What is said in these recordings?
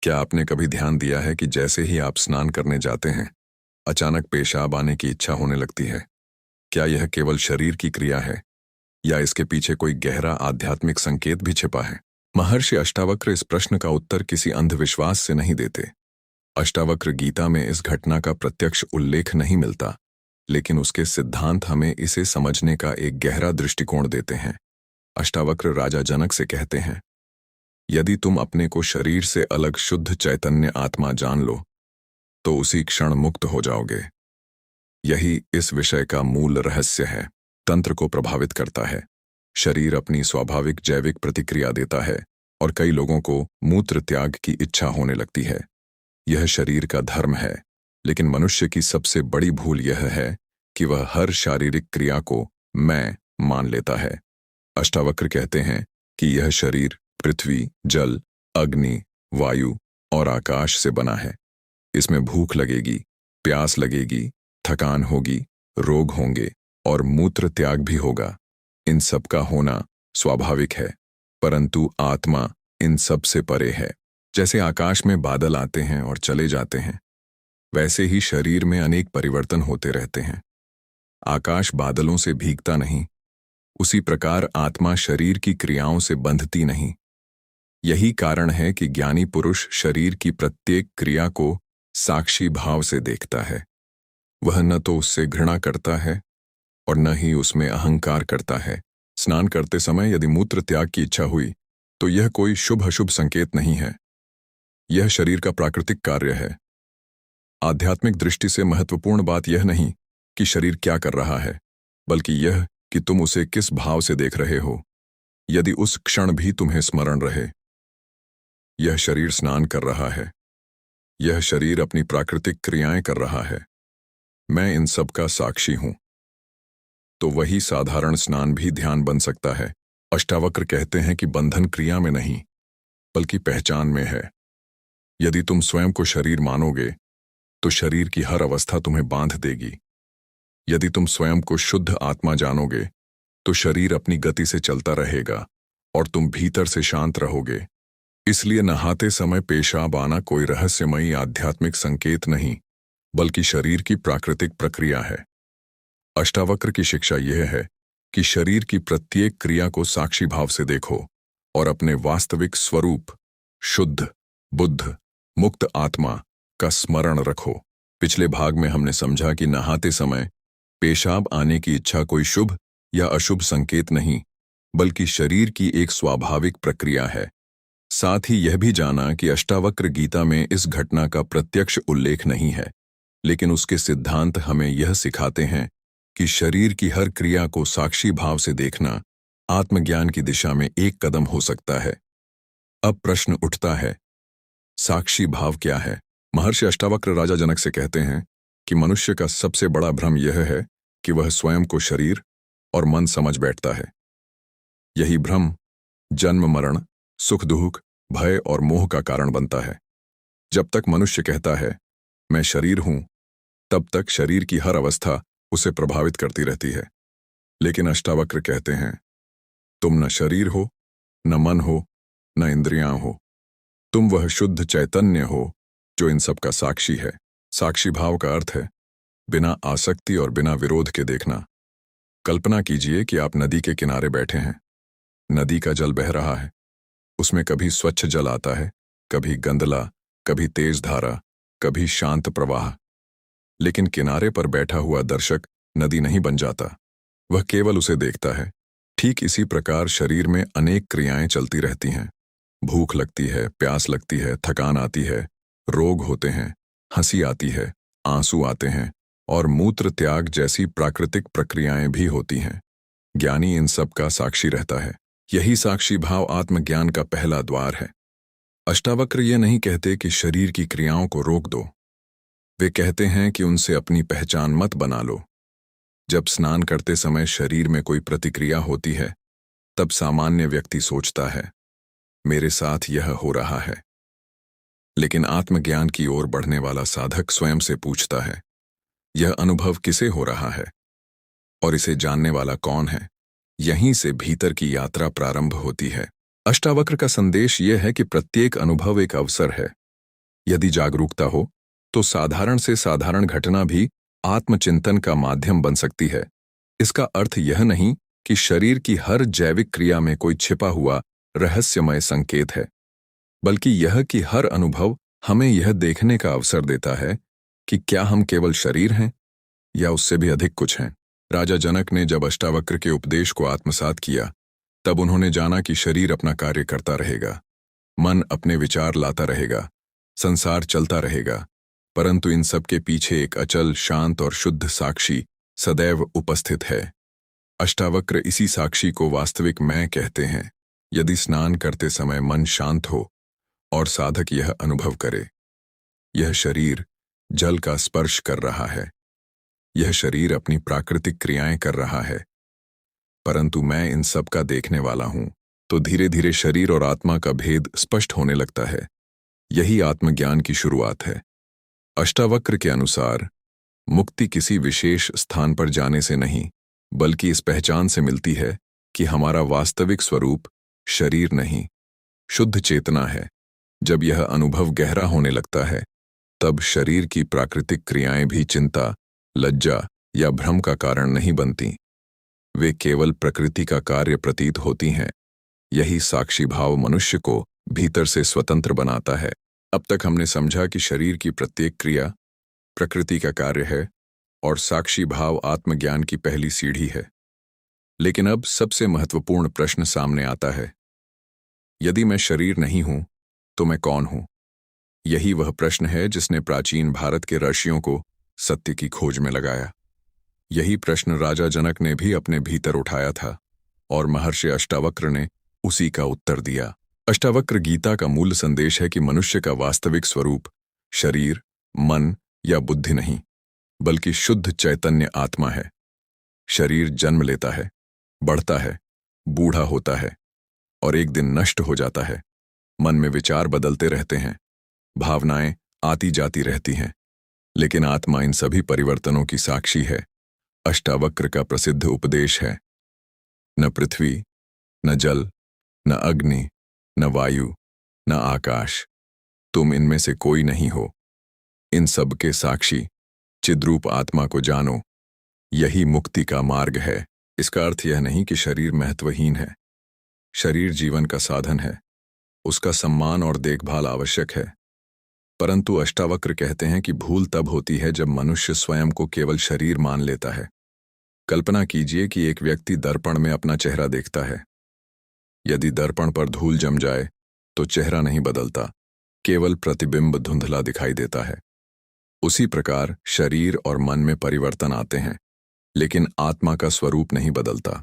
क्या आपने कभी ध्यान दिया है कि जैसे ही आप स्नान करने जाते हैं, अचानक पेशाब आने की इच्छा होने लगती है? क्या यह केवल शरीर की क्रिया है या इसके पीछे कोई गहरा आध्यात्मिक संकेत भी छिपा है? महर्षि अष्टावक्र इस प्रश्न का उत्तर किसी अंधविश्वास से नहीं देते। अष्टावक्र गीता में इस घटना का प्रत्यक्ष उल्लेख नहीं मिलता, लेकिन उसके सिद्धांत हमें इसे समझने का एक गहरा दृष्टिकोण देते हैं। अष्टावक्र राजा जनक से कहते हैं, यदि तुम अपने को शरीर से अलग शुद्ध चैतन्य आत्मा जान लो तो उसी क्षण मुक्त हो जाओगे। यही इस विषय का मूल रहस्य है। तंत्र को प्रभावित करता है। शरीर अपनी स्वाभाविक जैविक प्रतिक्रिया देता है और कई लोगों को मूत्र त्याग की इच्छा होने लगती है। यह शरीर का धर्म है, लेकिन मनुष्य की सबसे बड़ी भूल यह है कि वह हर शारीरिक क्रिया को मैं मान लेता है। अष्टावक्र कहते हैं कि यह शरीर पृथ्वी, जल, अग्नि, वायु और आकाश से बना है। इसमें भूख लगेगी, प्यास लगेगी, थकान होगी, रोग होंगे और मूत्र त्याग भी होगा। इन सब का होना स्वाभाविक है, परंतु आत्मा इन सब से परे है। जैसे आकाश में बादल आते हैं और चले जाते हैं, वैसे ही शरीर में अनेक परिवर्तन होते रहते हैं। आकाश बादलों से भीगता नहीं, उसी प्रकार आत्मा शरीर की क्रियाओं से बंधती नहीं। यही कारण है कि ज्ञानी पुरुष शरीर की प्रत्येक क्रिया को साक्षी भाव से देखता है। वह न तो उससे घृणा करता है और न ही उसमें अहंकार करता है। स्नान करते समय यदि मूत्र त्याग की इच्छा हुई तो यह कोई शुभ अशुभ संकेत नहीं है। यह शरीर का प्राकृतिक कार्य है। आध्यात्मिक दृष्टि से महत्वपूर्ण बात यह नहीं कि शरीर क्या कर रहा है, बल्कि यह कि तुम उसे किस भाव से देख रहे हो। यदि उस क्षण भी तुम्हें स्मरण रहे, यह शरीर स्नान कर रहा है, यह शरीर अपनी प्राकृतिक क्रियाएं कर रहा है, मैं इन सब का साक्षी हूं, तो वही साधारण स्नान भी ध्यान बन सकता है। अष्टावक्र कहते हैं कि बंधन क्रिया में नहीं, बल्कि पहचान में है। यदि तुम स्वयं को शरीर मानोगे तो शरीर की हर अवस्था तुम्हें बांध देगी। यदि तुम स्वयं को शुद्ध आत्मा जानोगे तो शरीर अपनी गति से चलता रहेगा और तुम भीतर से शांत रहोगे। इसलिए नहाते समय पेशाब आना कोई रहस्यमयी आध्यात्मिक संकेत नहीं, बल्कि शरीर की प्राकृतिक प्रक्रिया है। अष्टावक्र की शिक्षा यह है कि शरीर की प्रत्येक क्रिया को साक्षी भाव से देखो और अपने वास्तविक स्वरूप शुद्ध, बुद्ध, मुक्त आत्मा का स्मरण रखो। पिछले भाग में हमने समझा कि नहाते समय पेशाब आने की इच्छा कोई शुभ या अशुभ संकेत नहीं, बल्कि शरीर की एक स्वाभाविक प्रक्रिया है। साथ ही यह भी जाना कि अष्टावक्र गीता में इस घटना का प्रत्यक्ष उल्लेख नहीं है, लेकिन उसके सिद्धांत हमें यह सिखाते हैं कि शरीर की हर क्रिया को साक्षी भाव से देखना आत्मज्ञान की दिशा में एक कदम हो सकता है। अब प्रश्न उठता है, साक्षी भाव क्या है? महर्षि अष्टावक्र राजा जनक से कहते हैं कि मनुष्य का सबसे बड़ा भ्रम यह है कि वह स्वयं को शरीर और मन समझ बैठता है। यही भ्रम जन्म मरण, सुख दुख, भय और मोह का कारण बनता है। जब तक मनुष्य कहता है मैं शरीर हूं, तब तक शरीर की हर अवस्था उसे प्रभावित करती रहती है। लेकिन अष्टावक्र कहते हैं तुम न शरीर हो, न मन हो, न इंद्रियां हो। तुम वह शुद्ध चैतन्य हो जो इन सब का साक्षी है। साक्षी भाव का अर्थ है बिना आसक्ति और बिना विरोध के देखना। कल्पना कीजिए कि आप नदी के किनारे बैठे हैं। नदी का जल बह रहा है। उसमें कभी स्वच्छ जल आता है, कभी गंदला, कभी तेज धारा, कभी शांत प्रवाह। लेकिन किनारे पर बैठा हुआ दर्शक नदी नहीं बन जाता, वह केवल उसे देखता है। ठीक इसी प्रकार शरीर में अनेक क्रियाएं चलती रहती हैं। भूख लगती है, प्यास लगती है, थकान आती है, रोग होते हैं, हंसी आती है, आंसू आते हैं और मूत्र त्याग जैसी प्राकृतिक प्रक्रियाएं भी होती हैं। ज्ञानी इन सब का साक्षी रहता है। यही साक्षी भाव आत्मज्ञान का पहला द्वार है। अष्टावक्र ये नहीं कहते कि शरीर की क्रियाओं को रोक दो। वे कहते हैं कि उनसे अपनी पहचान मत बना लो। जब स्नान करते समय शरीर में कोई प्रतिक्रिया होती है, तब सामान्य व्यक्ति सोचता है मेरे साथ यह हो रहा है। लेकिन आत्मज्ञान की ओर बढ़ने वाला साधक स्वयं से पूछता है यह अनुभव किसे हो रहा है और इसे जानने वाला कौन है? यहीं से भीतर की यात्रा प्रारंभ होती है। अष्टावक्र का संदेश यह है कि प्रत्येक अनुभव एक अवसर है। यदि जागरूकता हो तो साधारण से साधारण घटना भी आत्मचिंतन का माध्यम बन सकती है। इसका अर्थ यह नहीं कि शरीर की हर जैविक क्रिया में कोई छिपा हुआ रहस्यमय संकेत है, बल्कि यह कि हर अनुभव हमें यह देखने का अवसर देता है कि क्या हम केवल शरीर हैं या उससे भी अधिक कुछ हैं। राजा जनक ने जब अष्टावक्र के उपदेश को आत्मसात किया, तब उन्होंने जाना कि शरीर अपना कार्य करता रहेगा, मन अपने विचार लाता रहेगा, संसार चलता रहेगा, परंतु इन सब के पीछे एक अचल, शांत और शुद्ध साक्षी सदैव उपस्थित है। अष्टावक्र इसी साक्षी को वास्तविक मैं कहते हैं। यदि स्नान करते समय मन शांत हो और साधक यह अनुभव करे, यह शरीर जल का स्पर्श कर रहा है, यह शरीर अपनी प्राकृतिक क्रियाएं कर रहा है, परंतु मैं इन सब का देखने वाला हूं, तो धीरे धीरे शरीर और आत्मा का भेद स्पष्ट होने लगता है। यही आत्मज्ञान की शुरुआत है। अष्टावक्र के अनुसार मुक्ति किसी विशेष स्थान पर जाने से नहीं, बल्कि इस पहचान से मिलती है कि हमारा वास्तविक स्वरूप शरीर नहीं, शुद्ध चेतना है। जब यह अनुभव गहरा होने लगता है, तब शरीर की प्राकृतिक क्रियाएं भी चिंता, लज्जा या भ्रम का कारण नहीं बनती। वे केवल प्रकृति का कार्य प्रतीत होती हैं। यही साक्षी भाव मनुष्य को भीतर से स्वतंत्र बनाता है। अब तक हमने समझा कि शरीर की प्रत्येक क्रिया प्रकृति का कार्य है और साक्षी भाव आत्मज्ञान की पहली सीढ़ी है। लेकिन अब सबसे महत्वपूर्ण प्रश्न सामने आता है, यदि मैं शरीर नहीं हूं तो मैं कौन हूं? यही वह प्रश्न है जिसने प्राचीन भारत के ऋषियों को सत्य की खोज में लगाया। यही प्रश्न राजा जनक ने भी अपने भीतर उठाया था और महर्षि अष्टावक्र ने उसी का उत्तर दिया। अष्टावक्र गीता का मूल संदेश है कि मनुष्य का वास्तविक स्वरूप शरीर, मन या बुद्धि नहीं, बल्कि शुद्ध चैतन्य आत्मा है। शरीर जन्म लेता है, बढ़ता है, बूढ़ा होता है और एक दिन नष्ट हो जाता है। मन में विचार बदलते रहते हैं, भावनाएं आती जाती रहती हैं, लेकिन आत्मा इन सभी परिवर्तनों की साक्षी है। अष्टावक्र का प्रसिद्ध उपदेश है, न पृथ्वी, न जल, न अग्नि, न वायु, न आकाश, तुम इनमें से कोई नहीं हो। इन सब के साक्षी चिद्रूप आत्मा को जानो, यही मुक्ति का मार्ग है। इसका अर्थ यह नहीं कि शरीर महत्वहीन है। शरीर जीवन का साधन है, उसका सम्मान और देखभाल आवश्यक है। परंतु अष्टावक्र कहते हैं कि भूल तब होती है जब मनुष्य स्वयं को केवल शरीर मान लेता है। कल्पना कीजिए कि एक व्यक्ति दर्पण में अपना चेहरा देखता है। यदि दर्पण पर धूल जम जाए तो चेहरा नहीं बदलता, केवल प्रतिबिंब धुंधला दिखाई देता है। उसी प्रकार शरीर और मन में परिवर्तन आते हैं, लेकिन आत्मा का स्वरूप नहीं बदलता।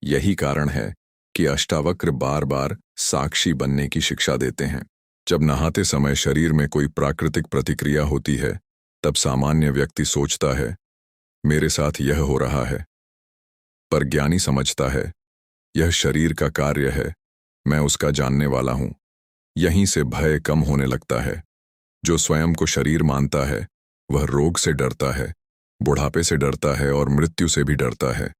यही कारण है कि अष्टावक्र बार बार साक्षी बनने की शिक्षा देते हैं। जब नहाते समय शरीर में कोई प्राकृतिक प्रतिक्रिया होती है, तब सामान्य व्यक्ति सोचता है, मेरे साथ यह हो रहा है। पर ज्ञानी समझता है, यह शरीर का कार्य है, मैं उसका जानने वाला हूं। यहीं से भय कम होने लगता है। जो स्वयं को शरीर मानता है, वह रोग से डरता है, बुढ़ापे से डरता है और मृत्यु से भी डरता है।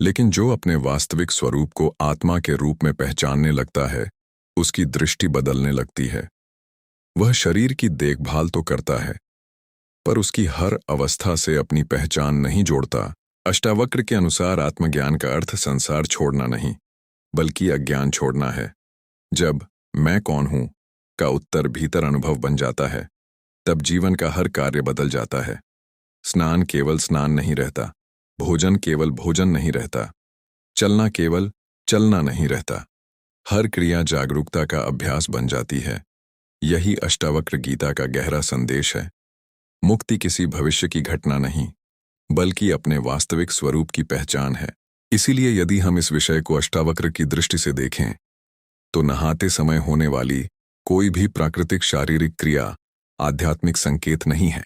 लेकिन जो अपने वास्तविक स्वरूप को आत्मा के रूप में पहचानने लगता है, उसकी दृष्टि बदलने लगती है। वह शरीर की देखभाल तो करता है, पर उसकी हर अवस्था से अपनी पहचान नहीं जोड़ता। अष्टावक्र के अनुसार आत्मज्ञान का अर्थ संसार छोड़ना नहीं, बल्कि अज्ञान छोड़ना है। जब मैं कौन हूं का उत्तर भीतर अनुभव बन जाता है, तब जीवन का हर कार्य बदल जाता है। स्नान केवल स्नान नहीं रहता, भोजन केवल भोजन नहीं रहता, चलना केवल चलना नहीं रहता। हर क्रिया जागरूकता का अभ्यास बन जाती है। यही अष्टावक्र गीता का गहरा संदेश है। मुक्ति किसी भविष्य की घटना नहीं, बल्कि अपने वास्तविक स्वरूप की पहचान है। इसीलिए यदि हम इस विषय को अष्टावक्र की दृष्टि से देखें, तो नहाते समय होने वाली कोई भी प्राकृतिक शारीरिक क्रिया आध्यात्मिक संकेत नहीं है,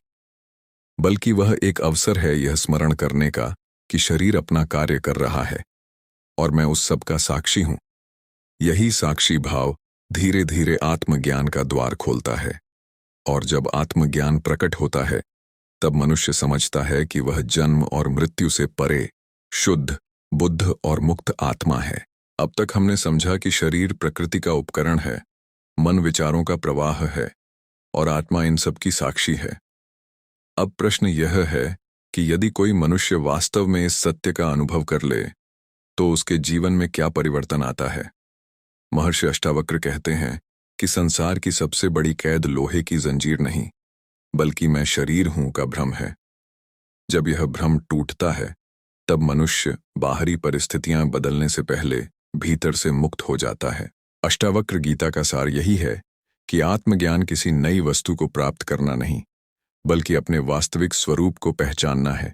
बल्कि वह एक अवसर है यह स्मरण करने का कि शरीर अपना कार्य कर रहा है और मैं उस सब का साक्षी हूं। यही साक्षी भाव धीरे धीरे आत्मज्ञान का द्वार खोलता है, और जब आत्मज्ञान प्रकट होता है, तब मनुष्य समझता है कि वह जन्म और मृत्यु से परे शुद्ध, बुद्ध और मुक्त आत्मा है। अब तक हमने समझा कि शरीर प्रकृति का उपकरण है, मन विचारों का प्रवाह है और आत्मा इन सब की साक्षी है। अब प्रश्न यह है कि यदि कोई मनुष्य वास्तव में इस सत्य का अनुभव कर ले तो उसके जीवन में क्या परिवर्तन आता है। महर्षि अष्टावक्र कहते हैं कि संसार की सबसे बड़ी कैद लोहे की जंजीर नहीं बल्कि मैं शरीर हूं का भ्रम है। जब यह भ्रम टूटता है तब मनुष्य बाहरी परिस्थितियां बदलने से पहले भीतर से मुक्त हो जाता है। अष्टावक्र गीता का सार यही है कि आत्मज्ञान किसी नई वस्तु को प्राप्त करना नहीं बल्कि अपने वास्तविक स्वरूप को पहचानना है।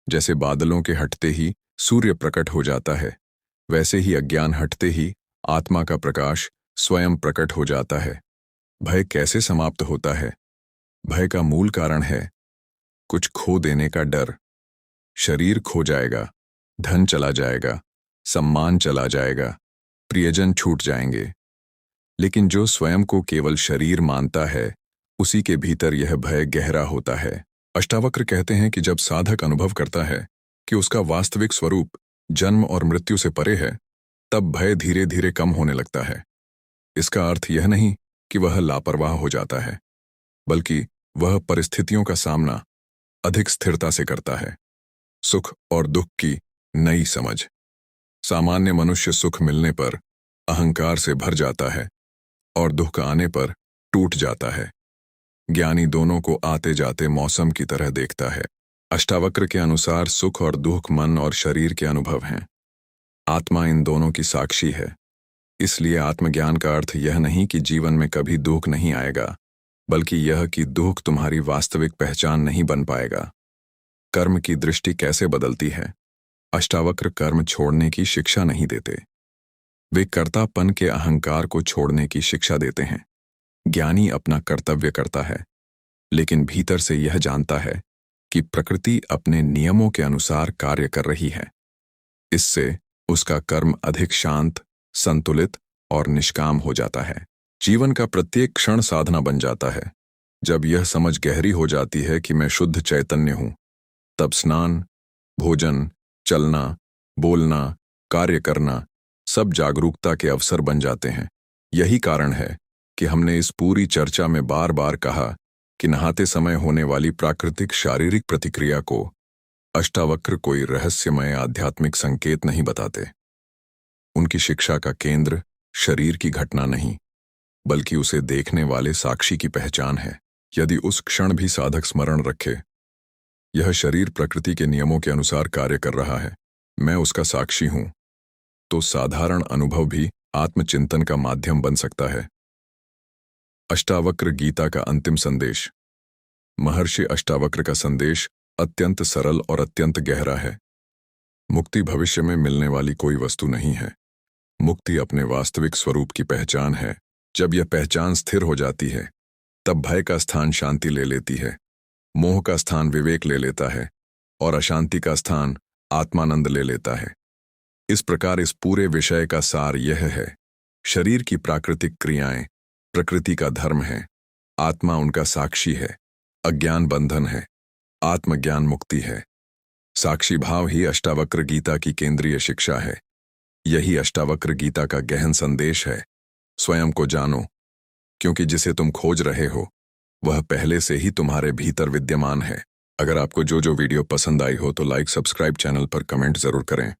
जैसे बादलों के हटते ही सूर्य प्रकट हो जाता है, वैसे ही अज्ञान हटते ही आत्मा का प्रकाश स्वयं प्रकट हो जाता है। भय कैसे समाप्त होता है? भय का मूल कारण है कुछ खो देने का डर। शरीर खो जाएगा, धन चला जाएगा, सम्मान चला जाएगा, प्रियजन छूट जाएंगे। लेकिन जो स्वयं को केवल शरीर मानता है उसी के भीतर यह भय गहरा होता है। अष्टावक्र कहते हैं कि जब साधक अनुभव करता है कि उसका वास्तविक स्वरूप जन्म और मृत्यु से परे है तब भय धीरे धीरे कम होने लगता है। इसका अर्थ यह नहीं कि वह लापरवाह हो जाता है बल्कि वह परिस्थितियों का सामना अधिक स्थिरता से करता है। सुख और दुख की नई समझ। सामान्य मनुष्य सुख मिलने पर अहंकार से भर जाता है और दुख आने पर टूट जाता है। ज्ञानी दोनों को आते जाते मौसम की तरह देखता है। अष्टावक्र के अनुसार सुख और दुख मन और शरीर के अनुभव हैं। आत्मा इन दोनों की साक्षी है। इसलिए आत्मज्ञान का अर्थ यह नहीं कि जीवन में कभी दुख नहीं आएगा बल्कि यह कि दुख तुम्हारी वास्तविक पहचान नहीं बन पाएगा। कर्म की दृष्टि कैसे बदलती है? अष्टावक्र कर्म छोड़ने की शिक्षा नहीं देते, वे कर्तापन के अहंकार को छोड़ने की शिक्षा देते हैं। ज्ञानी अपना कर्तव्य करता है लेकिन भीतर से यह जानता है कि प्रकृति अपने नियमों के अनुसार कार्य कर रही है। इससे उसका कर्म अधिक शांत, संतुलित और निष्काम हो जाता है। जीवन का प्रत्येक क्षण साधना बन जाता है। जब यह समझ गहरी हो जाती है कि मैं शुद्ध चैतन्य हूं, तब स्नान, भोजन, चलना, बोलना, कार्य करना सब जागरूकता के अवसर बन जाते हैं। यही कारण है कि हमने इस पूरी चर्चा में बार बार कहा कि नहाते समय होने वाली प्राकृतिक शारीरिक प्रतिक्रिया को अष्टावक्र कोई रहस्यमय आध्यात्मिक संकेत नहीं बताते। उनकी शिक्षा का केंद्र शरीर की घटना नहीं बल्कि उसे देखने वाले साक्षी की पहचान है। यदि उस क्षण भी साधक स्मरण रखे, यह शरीर प्रकृति के नियमों के अनुसार कार्य कर रहा है, मैं उसका साक्षी हूं, तो साधारण अनुभव भी आत्मचिंतन का माध्यम बन सकता है। अष्टावक्र गीता का अंतिम संदेश। महर्षि अष्टावक्र का संदेश अत्यंत सरल और अत्यंत गहरा है। मुक्ति भविष्य में मिलने वाली कोई वस्तु नहीं है। मुक्ति अपने वास्तविक स्वरूप की पहचान है। जब यह पहचान स्थिर हो जाती है तब भय का स्थान शांति ले लेती है, मोह का स्थान विवेक ले लेता है और अशांति का स्थान आत्मानंद ले लेता है। इस प्रकार इस पूरे विषय का सार यह है, शरीर की प्राकृतिक क्रियाएं प्रकृति का धर्म है, आत्मा उनका साक्षी है, अज्ञान बंधन है, आत्मज्ञान मुक्ति है। साक्षी भाव ही अष्टावक्र गीता की केंद्रीय शिक्षा है। यही अष्टावक्र गीता का गहन संदेश है। स्वयं को जानो, क्योंकि जिसे तुम खोज रहे हो वह पहले से ही तुम्हारे भीतर विद्यमान है। अगर आपको जो वीडियो पसंद आई हो तो लाइक, सब्सक्राइब, चैनल पर कमेंट जरूर करें।